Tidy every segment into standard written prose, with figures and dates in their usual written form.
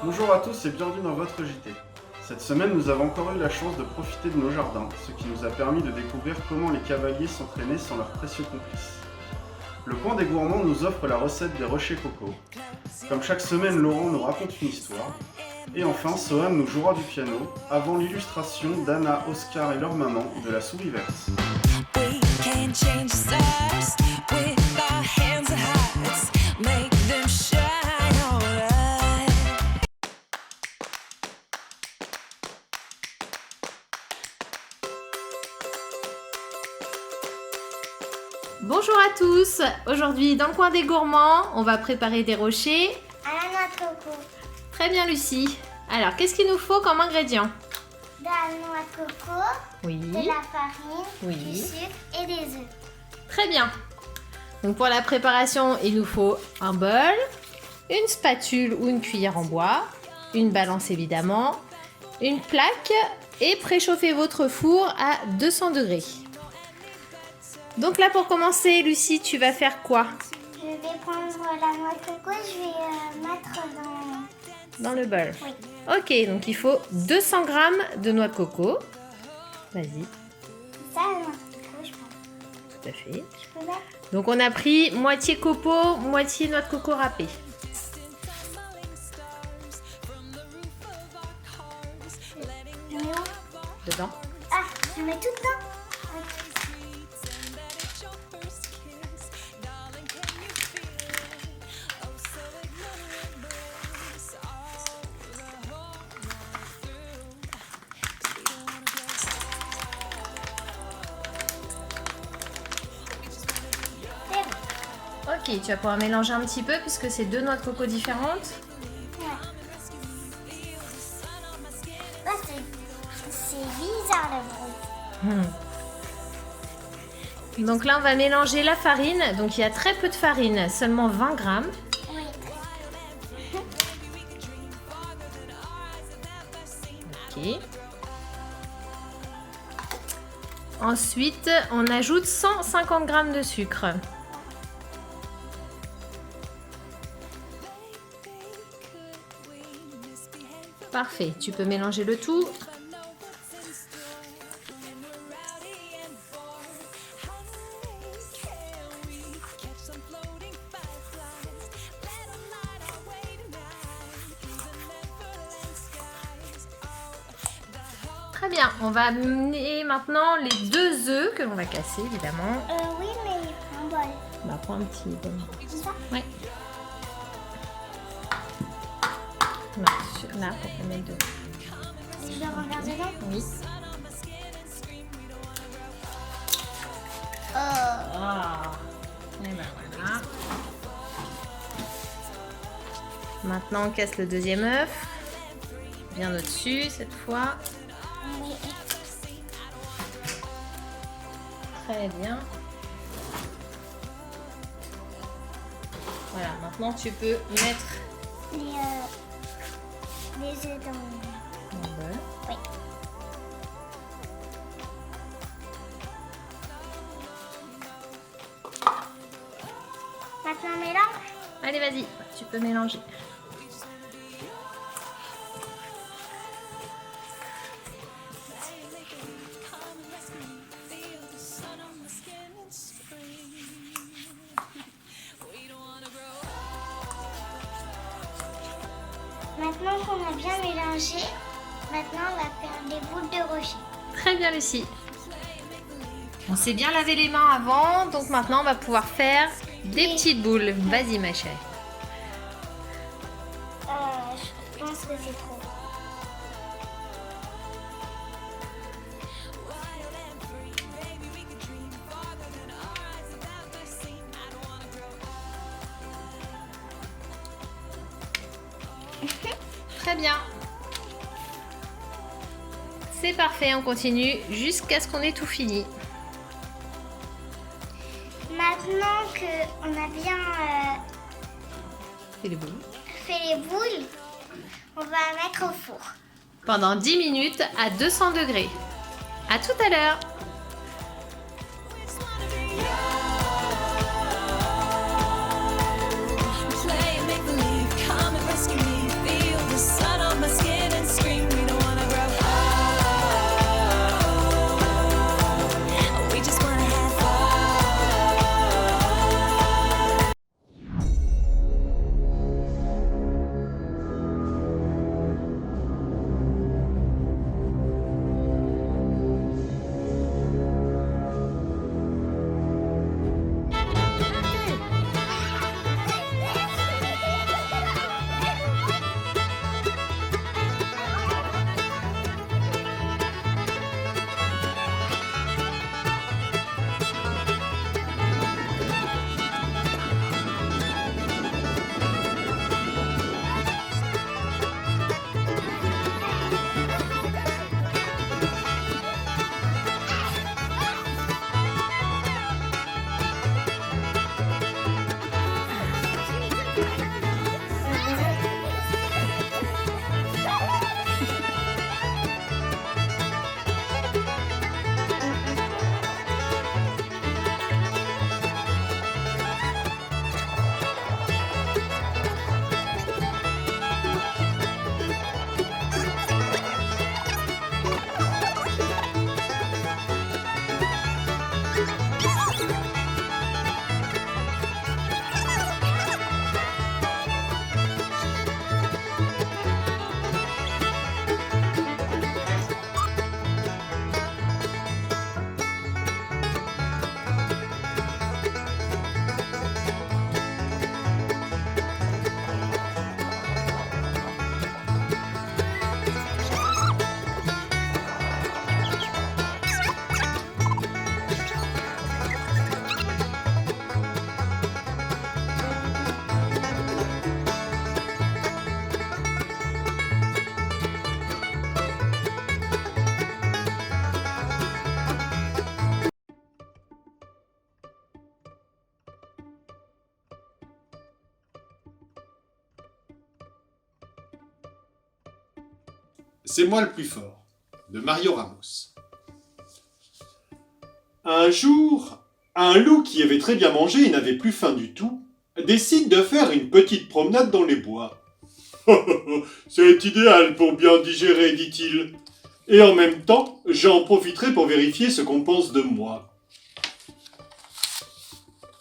Bonjour à tous et bienvenue dans votre JT. Cette semaine, nous avons encore eu la chance de profiter de nos jardins, ce qui nous a permis de découvrir comment les cavaliers s'entraînaient sans leurs précieux complices. Le coin des gourmands nous offre la recette des rochers coco. Comme chaque semaine, Laurent nous raconte une histoire. Et enfin, Soham nous jouera du piano, avant l'illustration d'Anna, Oscar et leur maman de la souris verte. We can change the stars with our hands and hearts, make them shine alright. Bonjour à tous. Aujourd'hui, dans le coin des gourmands, on va préparer des rochers. À la noix de coco, Très bien, Lucie. Alors, qu'est-ce qu'il nous faut comme ingrédients? de la noix de coco, Oui. de la farine, Oui. du sucre et des œufs. Très bien. Donc, pour la préparation, il nous faut un bol, une spatule ou une cuillère en bois, une balance évidemment, une plaque et préchauffez votre four à 200 degrés. Donc là, pour commencer, Lucie, tu vas faire quoi Je vais prendre la noix de coco, je vais mettre dans... dans le bol? Oui. Ok, donc il faut 200 g de noix de coco. Vas-y, Ça, la noix de coco, je pense. tout à fait. Je peux mettre... Donc on a pris moitié copeaux, moitié noix de coco râpée. Je mets où? Dedans. Ah, je mets tout dedans. Ok, tu vas pouvoir mélanger un petit peu puisque c'est deux noix de coco différentes. Ah, c'est bizarre le bruit. Donc là on va mélanger la farine. Donc il y a très peu de farine, seulement 20 grammes. Oui. Ok. Ensuite, on ajoute 150 g de sucre. Parfait, tu peux mélanger le tout. Très bien, on va amener maintenant les deux œufs que l'on va casser évidemment. Oui, mais un bol. On va prendre un petit bol. Comme ça? Ouais. Non, là, pour qu'on mette deux. Je dois regarder dedans? Oui. Oh. Ah. Et ben voilà. Maintenant, on casse le deuxième œuf. Bien au-dessus cette fois. Oui. Très bien. Voilà, maintenant tu peux mettre Les œufs dans... le bol. Oui. Maintenant, on mélange. Allez, vas-y, tu peux mélanger. Maintenant qu'on a bien mélangé, maintenant on va faire des boules de rocher. Très bien, Lucie. On s'est bien lavé les mains avant, donc maintenant on va pouvoir faire des petites boules. Vas-y, ma chérie. Je pense que c'est trop. Très bien. C'est parfait, on continue jusqu'à ce qu'on ait tout fini. Maintenant qu'on a bien Fais les boules. fait les boules, on va mettre au four. Pendant 10 minutes à 200 degrés. À tout à l'heure. Play make believe, come and rescue me, feel the sun. c'est moi le plus fort, de Mario Ramos. Un jour, un loup qui avait très bien mangé et n'avait plus faim du tout, décide de faire une petite promenade dans les bois. C'est idéal pour bien digérer, dit-il. Et en même temps, j'en profiterai pour vérifier ce qu'on pense de moi.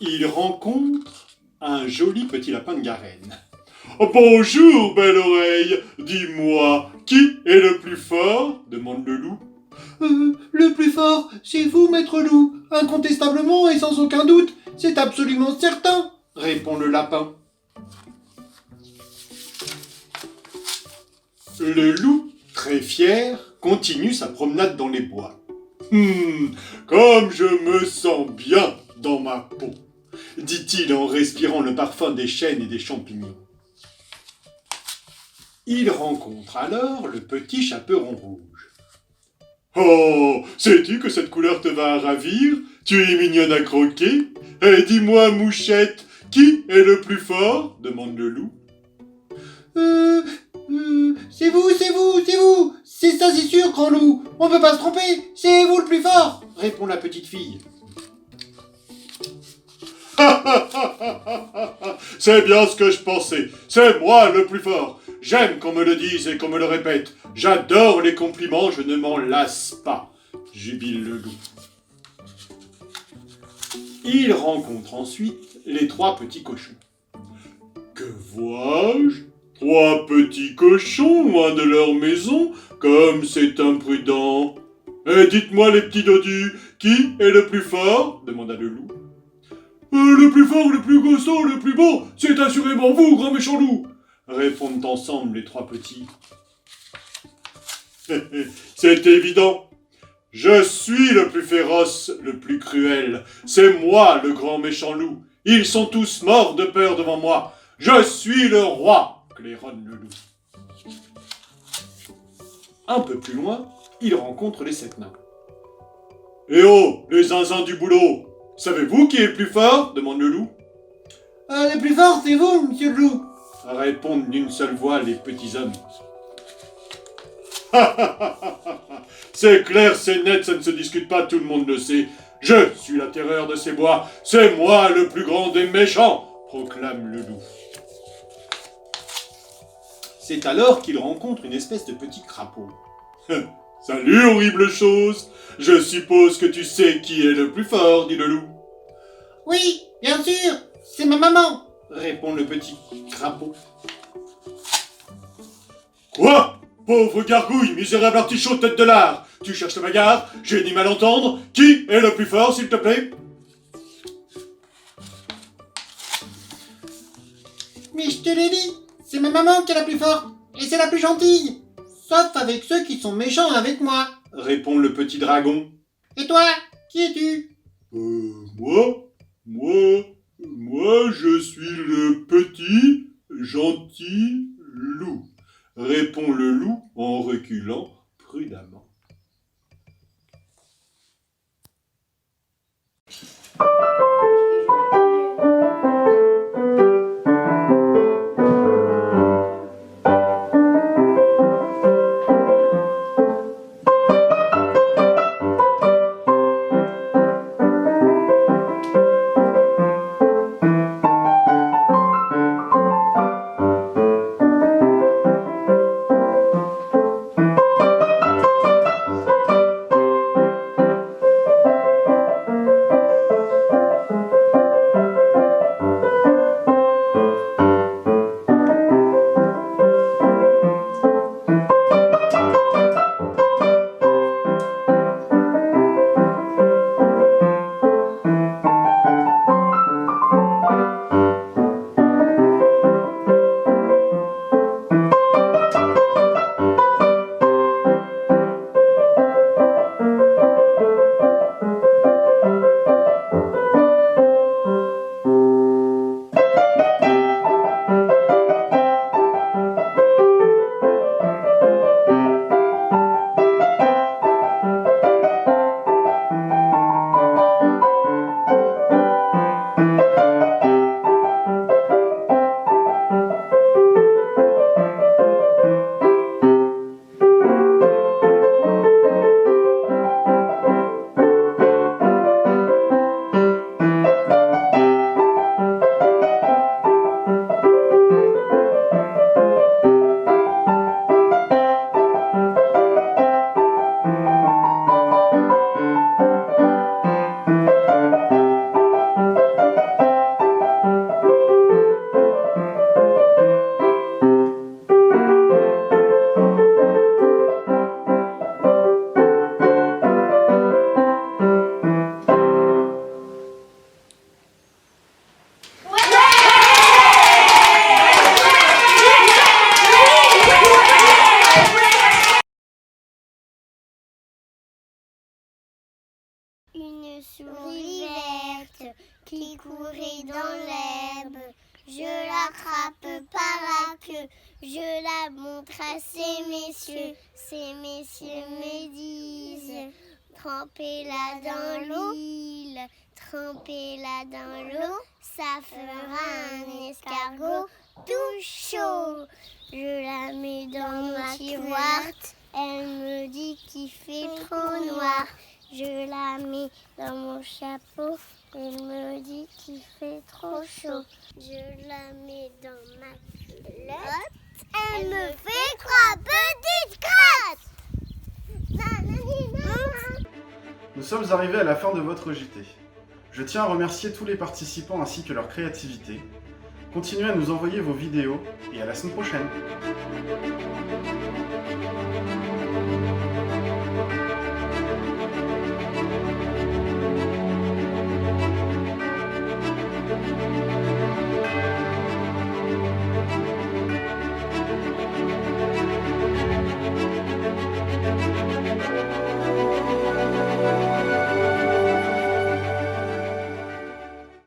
Il rencontre un joli petit lapin de Garenne. « Bonjour, belle oreille, dis-moi, qui est le plus fort ?» demande le loup. Le plus fort, c'est vous, maître loup, incontestablement et sans aucun doute, c'est absolument certain, répond le lapin. Le loup, très fier, continue sa promenade dans les bois. Comme je me sens bien dans ma peau, dit-il en respirant le parfum des chênes et des champignons. Il rencontre alors le petit chaperon rouge. « Oh, sais-tu que cette couleur te va ravir? Tu es mignonne à croquer. Et dis-moi, mouchette, qui est le plus fort ?» demande le loup. C'est vous, c'est ça, c'est sûr, grand loup, on peut pas se tromper, c'est vous le plus fort, répond la petite fille. C'est bien ce que je pensais, c'est moi le plus fort. J'aime qu'on me le dise et qu'on me le répète. J'adore les compliments, je ne m'en lasse pas, jubile le loup. Il rencontre ensuite les 3 petits cochons. Que vois-je? 3 petits cochons loin de leur maison, comme c'est imprudent. Et dites-moi les petits dodus, qui est le plus fort? Demanda le loup. Le plus fort, le plus costaud, le plus beau, c'est assurément vous, grand méchant loup, répondent ensemble les 3 petits. C'est évident. Je suis le plus féroce, le plus cruel. C'est moi, le grand méchant loup. Ils sont tous morts de peur devant moi. Je suis le roi, claironne le loup. Un peu plus loin, il rencontre les 7 nains. Eh oh, les zinzins du boulot! Savez-vous qui est le plus fort? Demande le loup. Le plus fort, c'est vous, monsieur le loup, répondent d'une seule voix les petits hommes. C'est clair, c'est net, ça ne se discute pas, tout le monde le sait. Je suis la terreur de ces bois, c'est moi le plus grand des méchants, proclame le loup. C'est alors qu'il rencontre une espèce de petit crapaud. Salut, horrible chose! Je suppose que tu sais qui est le plus fort, dit le loup. Oui, bien sûr, c'est ma maman, répond le petit crapaud. Quoi? Pauvre gargouille, misérable artichaut, tête de lard! Tu cherches la bagarre? J'ai du mal à entendre. Qui est le plus fort, s'il te plaît? Mais je te l'ai dit, c'est ma maman qui est la plus forte, et c'est la plus gentille. Sauf avec ceux qui sont méchants avec moi, répond le petit dragon. Et toi, qui es-tu? Moi, je suis le petit, gentil loup, répond le loup en reculant prudemment. souris verte qui courait dans l'herbe. Je l'attrape par la queue, je la montre à ces messieurs. Ces messieurs me disent, trempez-la dans l'huile, trempez-la dans l'eau, ça fera un escargot tout chaud. Je la mets dans ma tiroir, elle me dit qu'il fait trop noir. Je la mets dans mon chapeau, elle me dit qu'il fait trop chaud. Je la mets dans ma culotte, elle me fait 3 petites crottes. Nous sommes arrivés à la fin de votre JT. Je tiens à remercier tous les participants ainsi que leur créativité. Continuez à nous envoyer vos vidéos et à la semaine prochaine.